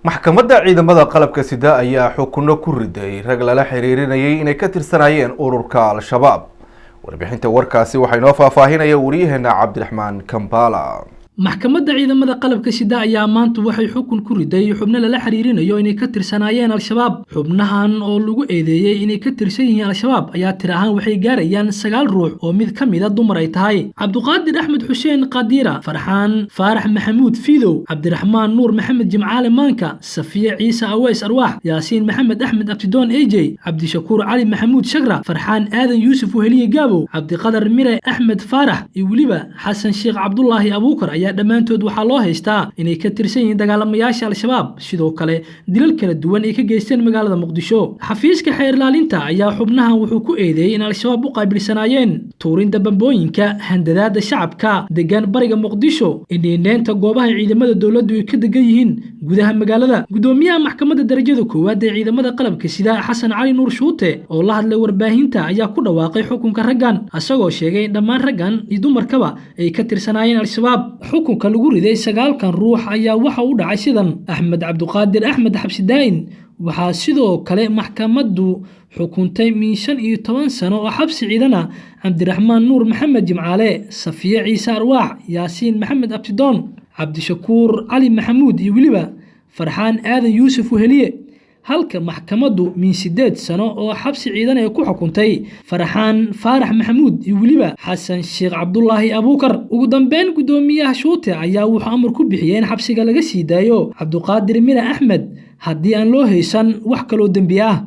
maxkamadda ciidamada qalabka sida ayaa xukuno ku riday rag lala xiriirinayay inay ka tirsanayeen ururka al-shabaab. warbixinta warkaasi waxay noo faahfaahinaya wariyaheena Cabdiraxmaan Kambala. maxkamadda ciidamada qalabka sida ayaa maanta waxay xukun ku riday xubno lala xiriirinayo inay ka tirsanaayeen al-shabaab. xubnahan oo lagu eedeeyay inay ka tirsan yihiin al-shabaab ayaa tir ahaan waxay gaarayaan 9 ruux oo mid ka mid ah dumar ay tahay. Cabduqaadir Axmed Xuseen Qadira, Farxaan Faarax Maxamuud Fiidow, Cabdiraxmaan Nuur Maxamed Jimcaale Maanka, Safiya Ciise Aweys Arwaax, Yaasiin Maxamed Axmed Abtidoon AJ, Cabdishakuur Cali Maxamuud Shagra, Farxaan Aadan Yuusuf Weheliye Gaabo, Cabdiqadar Mire Axmed Faarax iyo waliba Xasan Sheekh Cabdullaahi Abuukar ayaa dhammaantood waxaa loo haystaa inay ka tirsan yihiin dagaalamayaasha al-shabaab, sidoo kale dilal kala duwan ay ka geysteen magaalada Muqdisho. xafiiska xeer ilaalinta ayaa xubnahan wuxuu ku eedeeyay in al-shabaab u qaabilsanaayeen tuurinta bambooyinka, handadaada shacabka degan bariga Muqdisho, indhiineynta goobaha ciidamada dowladdu ay ka degan yihiin gudaha magaalada. gudoomiyaha maxkamadda darajada koowaad ee ciidamada qalabka sida Xasan Cali Nuur Shuute oo la hadlay warbaahinta ayaa ku dhawaaqay xukunka raggan, asagoo sheegay in dhammaan raggan iyo dumarkaba ay ka tirsanaayeen al-shabaab. xukunka lagu riday 9 ruux ayaa waxa uu dhacay sidan: Axmed Cabduqaadir Axmed Xabsi Daayin waxaa sidoo kale maxkamaddu xukuntay min 15 sano oo xabsi ciidan ah Cabdiraxmaan Nuur Maxamed Jimcaale, Safiya Ciise Arwaax, Yaasiin Maxamed Abtidoon, Cabdishakuur Cali Maxamuud iyo waliba Farxaan Aadan Yuusuf Weheliye, halka maxkamaddu min 8 sano oo xabsi ciidan ay ku xukuntay Farxaan Faarax Maxamuud iyo waliba Xasan Sheekh Cabdullaahi Abuukar. ugu dambeyn gudoomiyaha Shuute ayaa wuxuu amar ku bixiyay in xabsiga laga sii daayo Cabduqaadir Mire Axmed haddii aan loo haysan wax kaloo dembi ah.